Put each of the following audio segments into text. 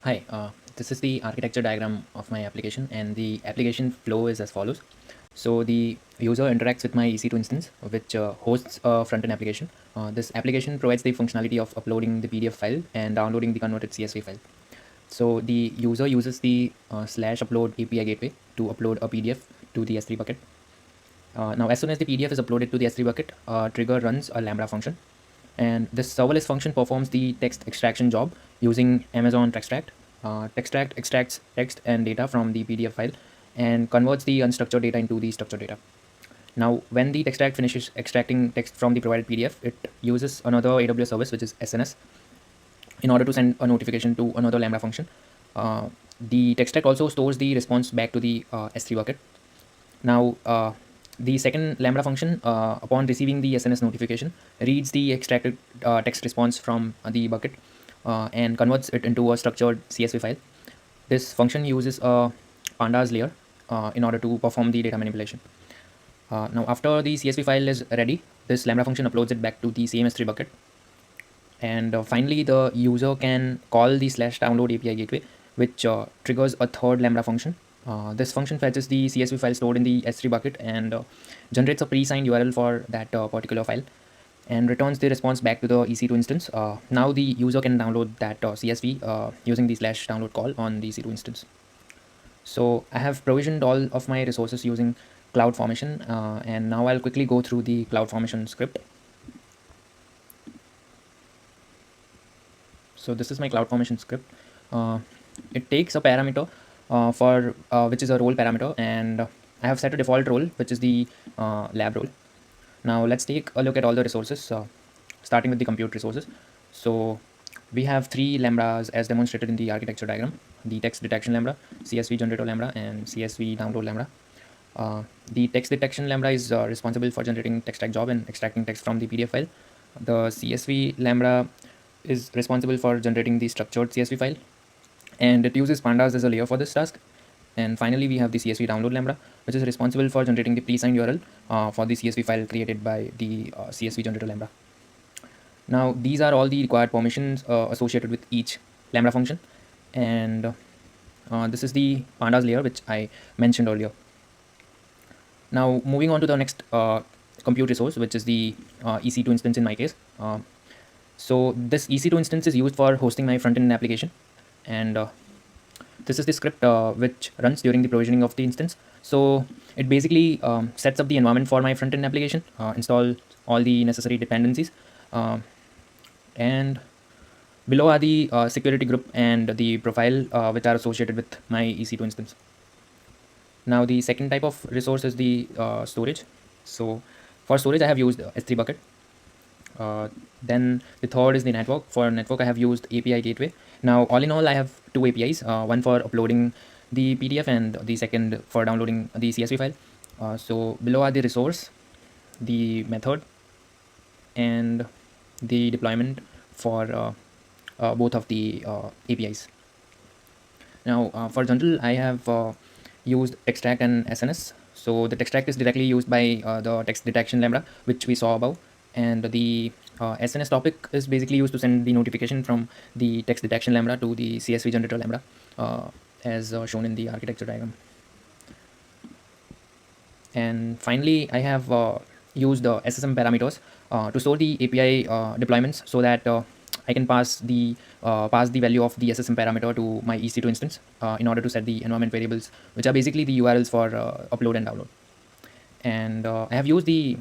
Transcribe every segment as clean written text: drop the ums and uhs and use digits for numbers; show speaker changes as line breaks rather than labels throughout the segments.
Hi, this is the architecture diagram of my application, and the application flow is as follows. So the user interacts with my EC2 instance, which hosts a front-end application. This application provides the functionality of uploading the PDF file and downloading the converted CSV file. So the user uses the slash upload API gateway to upload a PDF to the S3 bucket. Now, as soon as the PDF is uploaded to the S3 bucket, trigger runs a Lambda function, and this serverless function performs the text extraction job using Amazon Textract. Textract extracts text and data from the PDF file and converts the unstructured data into the structured data. Now, when the Textract finishes extracting text from the provided PDF, it uses another AWS service, which is SNS, in order to send a notification to another Lambda function. The Textract also stores the response back to the S3 bucket. Now, the second Lambda function, upon receiving the SNS notification, reads the extracted text response from the bucket and converts it into a structured CSV file. This function uses a pandas layer in order to perform the data manipulation. Now, after the CSV file is ready, this Lambda function uploads it back to the same S3 bucket. And finally, the user can call the slash download API gateway, which triggers a third Lambda function. This function fetches the CSV file stored in the S3 bucket and generates a pre-signed URL for that particular file and returns the response back to the EC2 instance. Now the user can download that CSV using the slash download call on the EC2 instance. So I have provisioned all of my resources using CloudFormation, and now I'll quickly go through the CloudFormation script. So this is my CloudFormation script. It takes a parameter for which is a role parameter, and I have set a default role, which is the lab role. Now let's take a look at all the resources, starting with the compute resources. So we have three lambdas as demonstrated in the architecture diagram: the text detection lambda, CSV generator lambda, and CSV download lambda. The text detection lambda is responsible for generating text extract job and extracting text from the PDF file. The CSV lambda is responsible for generating the structured CSV file, and it uses pandas as a layer for this task. And finally, we have the CSV download lambda, which is responsible for generating the pre-signed URL for the CSV file created by the CSV generator lambda. Now, these are all the required permissions associated with each lambda function, and this is the pandas layer which I mentioned earlier. Now, moving on to the next compute resource, which is the EC2 instance in my case. So this EC2 instance is used for hosting my front-end application, and this is the script which runs during the provisioning of the instance. So it basically sets up the environment for my front-end application, install all the necessary dependencies, and below are the security group and the profile which are associated with my EC2 instance. Now the second type of resource is the storage. So for storage, I have used S3 bucket. Then the third is the network. For network, I have used API gateway. Now, all in all, I have two APIs, one for uploading the PDF and the second for downloading the CSV file. So below are the resource, the method, and the deployment for both of the APIs. Now, for general, I have used Textract and SNS. So the Textract is directly used by the text detection lambda, which we saw above, and the SNS topic is basically used to send the notification from the text detection lambda to the CSV generator lambda, as shown in the architecture diagram. And finally, I have used SSM parameters to store the API deployments so that I can pass the value of the SSM parameter to my EC2 instance in order to set the environment variables, which are basically the URLs for upload and download. And I have used the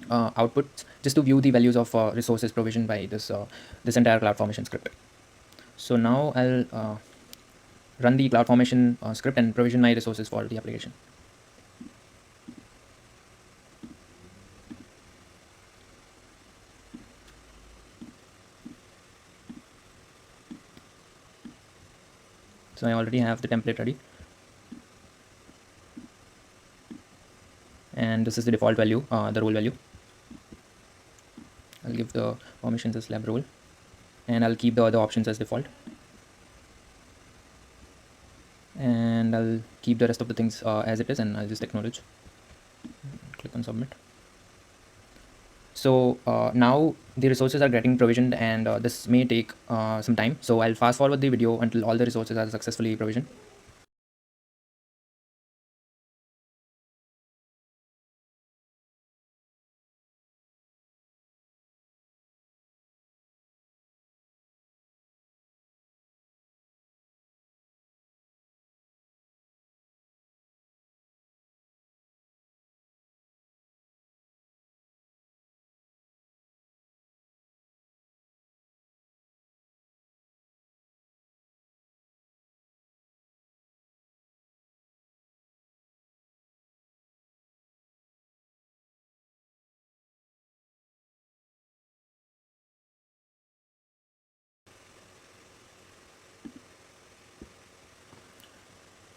outputs just to view the values of resources provisioned by this entire CloudFormation script. So now I'll run the CloudFormation script and provision my resources for the application. So I already have the template ready, and this is the default value, the role value. I'll give the permissions as lab role, and I'll keep the other options as default, and I'll keep the rest of the things as it is, and I'll just acknowledge. Click on submit. So now the resources are getting provisioned, and this may take some time. So I'll fast forward the video until all the resources are successfully provisioned.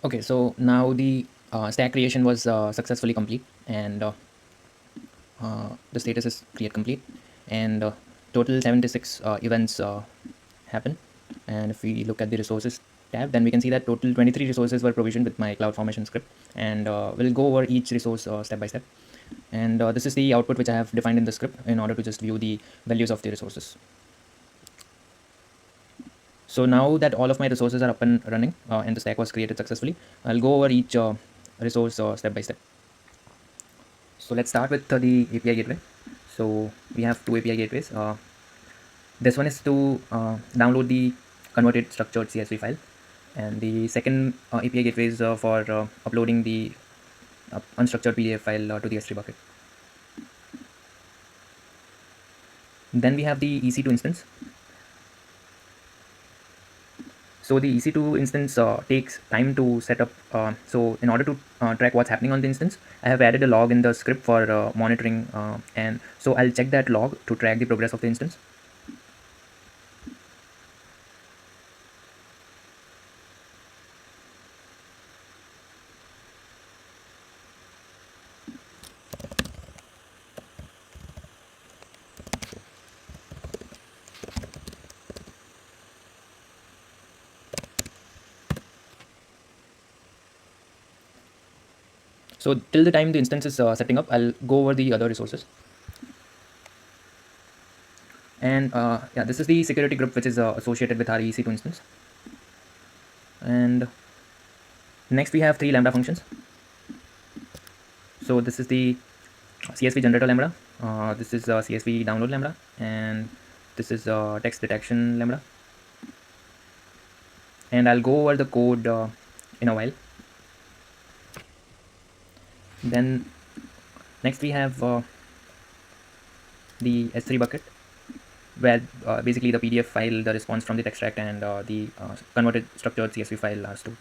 Okay, so now the stack creation was successfully complete, and the status is create complete, and total 76 events happen. And if we look at the resources tab, then we can see that total 23 resources were provisioned with my CloudFormation script, and we'll go over each resource step by step. And this is the output which I have defined in the script in order to just view the values of the resources. So now that all of my resources are up and running and the stack was created successfully, I'll go over each resource step by step. So let's start with the API gateway. So we have two API gateways. This one is to download the converted structured CSV file, and the second API gateway is for uploading the unstructured PDF file to the S3 bucket. Then we have the EC2 instance. So the EC2 instance takes time to set up. So in order to track what's happening on the instance, I have added a log in the script for monitoring, and so I'll check that log to track the progress of the instance. So till the time the instance is setting up, I'll go over the other resources. And yeah, this is the security group which is associated with our EC2 instance. And next we have three Lambda functions. So this is the CSV generator Lambda, this is CSV download Lambda, and this is text detection Lambda. And I'll go over the code in a while. Then next we have the S3 bucket, where basically the PDF file, the response from the Textract, and the converted structured CSV file are stored.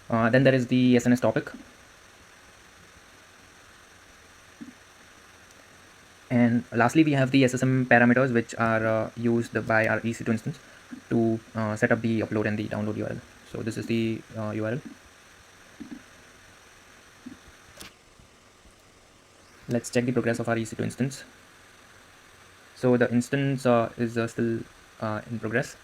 Then there is the SNS topic, and lastly we have the SSM parameters, which are used by our EC2 instance to set up the upload and the download URL. So this is the URL. Let's check the progress of our EC2 instance. So the instance is still in progress.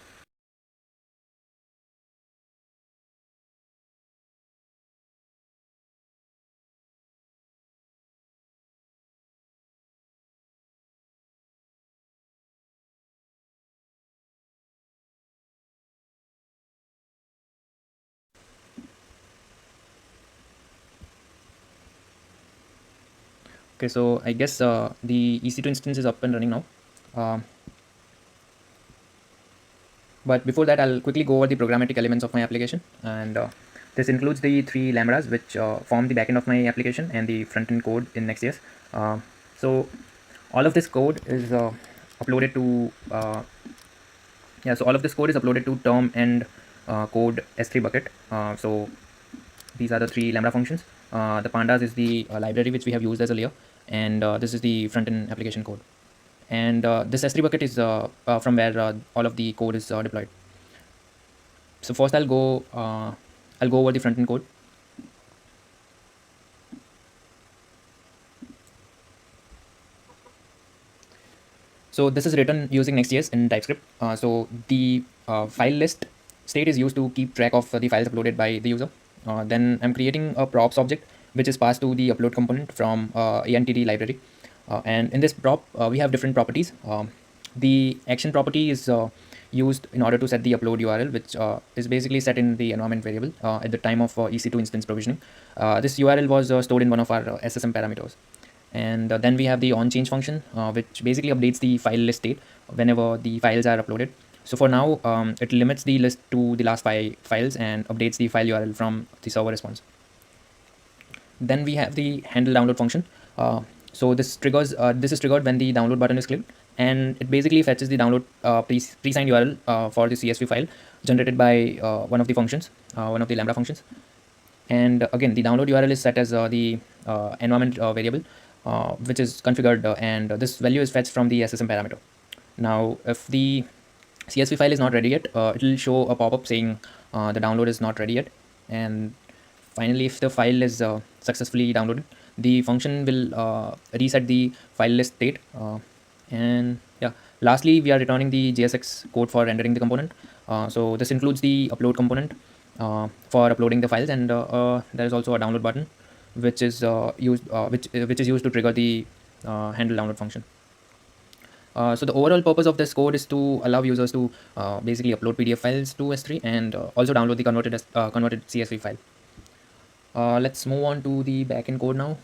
Okay, so I guess the EC2 instance is up and running now. But before that, I'll quickly go over the programmatic elements of my application. And this includes the three lambdas, which form the backend of my application, and the front-end code in Next.js. So all of this code is uploaded to all of this code is uploaded to term and code S3 bucket. So these are the three Lambda functions. The pandas is the library which we have used as a layer, and this is the front-end application code. And this S3 bucket is from where all of the code is deployed. So first I'll go over the front-end code. So this is written using Next.js in TypeScript. So the file list state is used to keep track of the files uploaded by the user. Then I'm creating a props object which is passed to the upload component from ANTD library. And in this prop, we have different properties. The action property is used in order to set the upload URL, which is basically set in the environment variable at the time of EC2 instance provisioning. This URL was stored in one of our SSM parameters. And then we have the onChange function, which basically updates the file list state whenever the files are uploaded. So for now, it limits the list to the last 5 files and updates the file URL from the server response. Then we have the handle download function. So this is triggered when the download button is clicked, and it basically fetches the download pre-signed URL for the CSV file generated by one of the functions, one of the Lambda functions. And again, the download URL is set as the environment variable, which is configured, and this value is fetched from the SSM parameter. Now, if the CSV file is not ready yet, it will show a pop-up saying the download is not ready yet. And finally, if the file is successfully downloaded, the function will reset the file list state. And yeah, lastly, we are returning the JSX code for rendering the component. So this includes the upload component for uploading the files, and there is also a download button, which is which is used to trigger the handle download function. So the overall purpose of this code is to allow users to basically upload PDF files to S3 and also download the converted CSV file. Let's move on to the backend code now.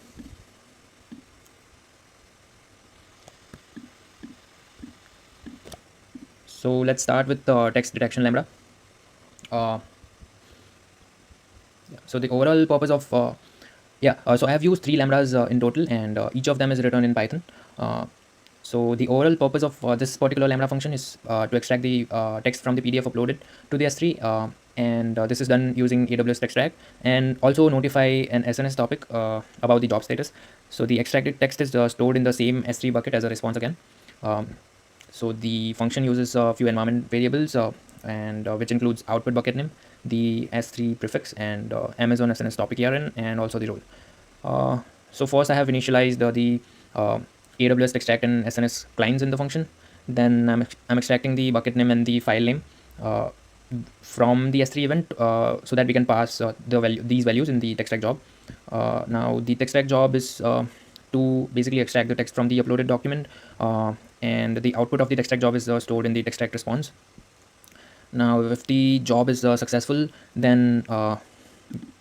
So let's start with text detection Lambda. So the overall purpose of so I have used 3 lambdas in total, and each of them is written in Python. So the overall purpose of this particular Lambda function is to extract the text from the PDF uploaded to the S3, and this is done using AWS Textract, and also notify an SNS topic about the job status. So the extracted text is stored in the same S3 bucket as a response again. So the function uses a few environment variables, and which includes output bucket name, the S3 prefix, and Amazon SNS topic ERN, and also the role. So first I have initialized the AWS Textract and SNS clients in the function. Then I'm extracting the bucket name and the file name from the S3 event so that we can pass these values in the Textract job. Now the Textract job is to basically extract the text from the uploaded document, and the output of the Textract job is stored in the Textract response. Now if the job is successful, then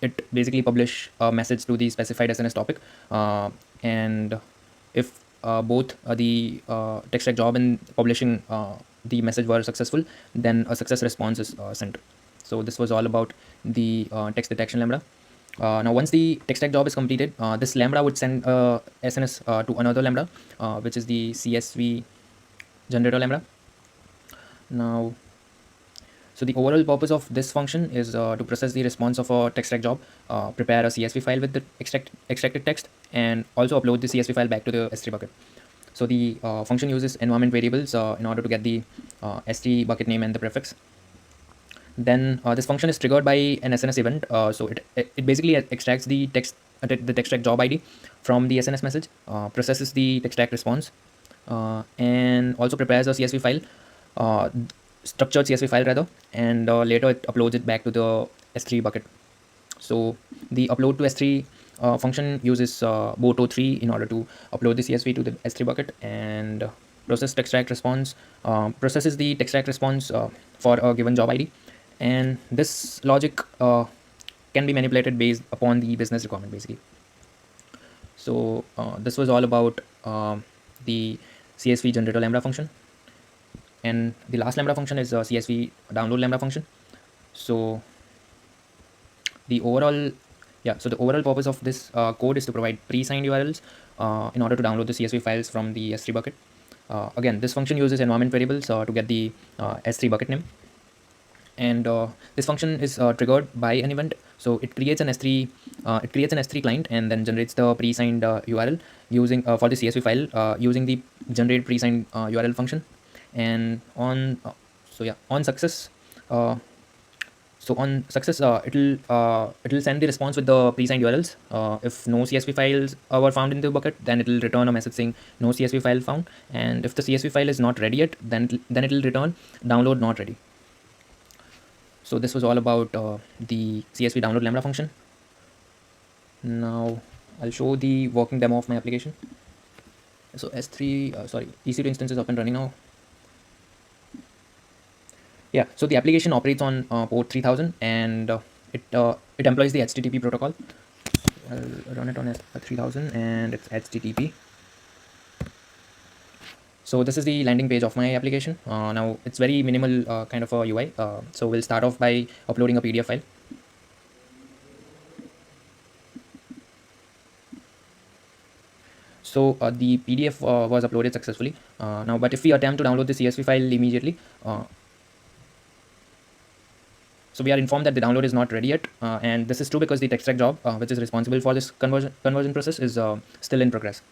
it basically publish a message to the specified SNS topic, and if both the Textract job and publishing the message were successful, then a success response is sent. So this was all about the text detection Lambda. Now once the Textract job is completed, this Lambda would send SNS to another Lambda, which is the CSV generator Lambda. Now, so the overall purpose of this function is to process the response of a Textract job, prepare a CSV file with the extracted text, and also upload the CSV file back to the S3 bucket. So the function uses environment variables in order to get the S3 bucket name and the prefix. Then this function is triggered by an SNS event. So it basically extracts the Textract job ID from the SNS message, processes the Textract response, and also prepares a CSV file, structured CSV file rather, and later it uploads it back to the S3 bucket. So the upload to S3 function uses boto3 in order to upload the CSV to the S3 bucket, and processes the Textract response for a given job ID, and this logic can be manipulated based upon the business requirement basically. So this was all about the CSV generator Lambda function. And the last Lambda function is CSV download Lambda function. So the overall purpose of this code is to provide pre-signed URLs in order to download the CSV files from the S3 bucket. Again, this function uses environment variables to get the S3 bucket name, and this function is triggered by an event. So it creates an S3 client and then generates the pre-signed URL using for the CSV file using the generate pre-signed URL function. And on success it'll send the response with the pre-signed URLs. If no CSV files were found in the bucket, then it will return a message saying no CSV file found, and if the CSV file is not ready yet, then it will return download not ready. So this was all about the CSV download Lambda function. Now I'll show the working demo of my application. So EC2 instance is up and running now. Yeah, so the application operates on port 3000, and it employs the HTTP protocol. I'll run it on 3000 and it's HTTP. So this is the landing page of my application. Now it's very minimal kind of a UI. So we'll start off by uploading a PDF file. So the PDF was uploaded successfully. Now, but if we attempt to download the CSV file immediately, so we are informed that the download is not ready yet, and this is true because the Textract job, which is responsible for this conversion process, is still in progress.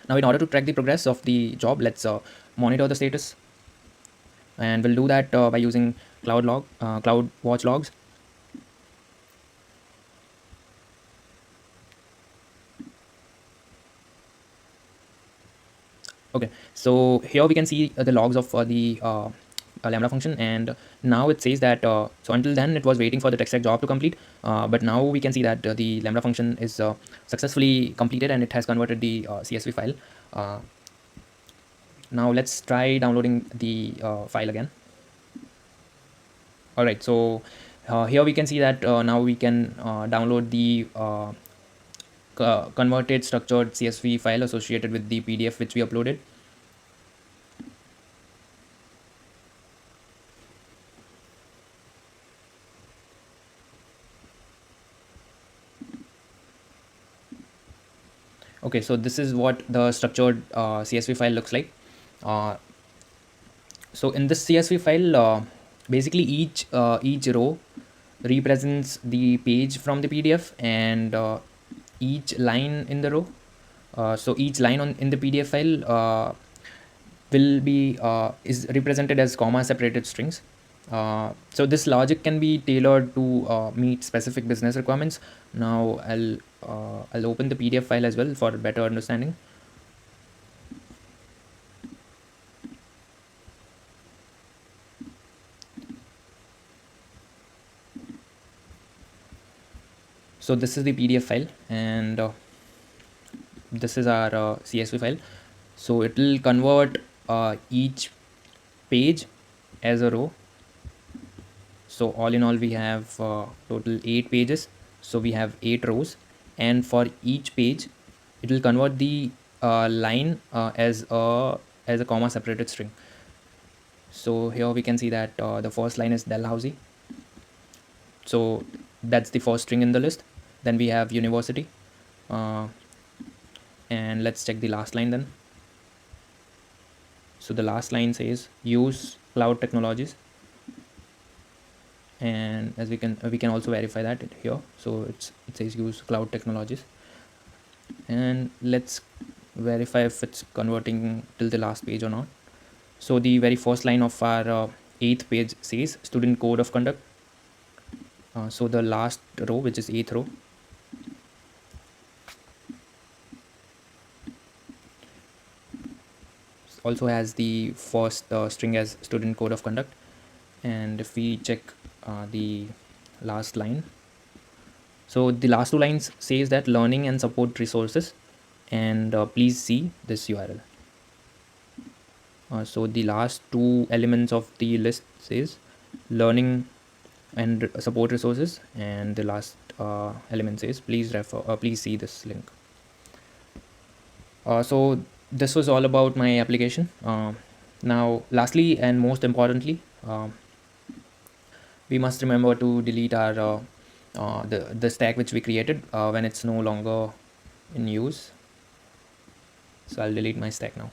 Now, in order to track the progress of the job, let's monitor the status, and we'll do that by using Cloud Watch logs. Okay, so here we can see the logs of the Lambda function, and now it says that so until then it was waiting for the Textract job to complete, but now we can see that the Lambda function is successfully completed and it has converted the CSV file. Now let's try downloading the file again. All right, so here we can see that now we can download the converted structured CSV file associated with the PDF which we uploaded. Okay, so this is what the structured CSV file looks like. So in this CSV file, basically each row represents the page from the PDF, and each line in the row. So each line in the PDF file will be is represented as comma separated strings. So this logic can be tailored to meet specific business requirements. Now I'll open the PDF file as well for better understanding. So this is the PDF file, and this is our CSV file. So it will convert each page as a row. So all in all, we have total 8 pages. So we have 8 rows, and for each page, it will convert the line as a comma separated string. So here we can see that the first line is Dalhousie. So that's the first string in the list. Then we have university, and let's check the last line then. So the last line says use cloud technologies, and as we can also verify that here. So it says use cloud technologies, and let's verify if it's converting till the last page or not. So the very first line of our 8th page says student code of conduct. So the last row, which is 8th row, also has the first string as student code of conduct. And if we check the last line, so the last 2 lines says that learning and support resources, and please see this URL. So the last 2 elements of the list says learning and support resources, and the last element says please see this link. So this was all about my application. Now lastly and most importantly, we must remember to delete our the stack which we created when it's no longer in use. So I'll delete my stack now.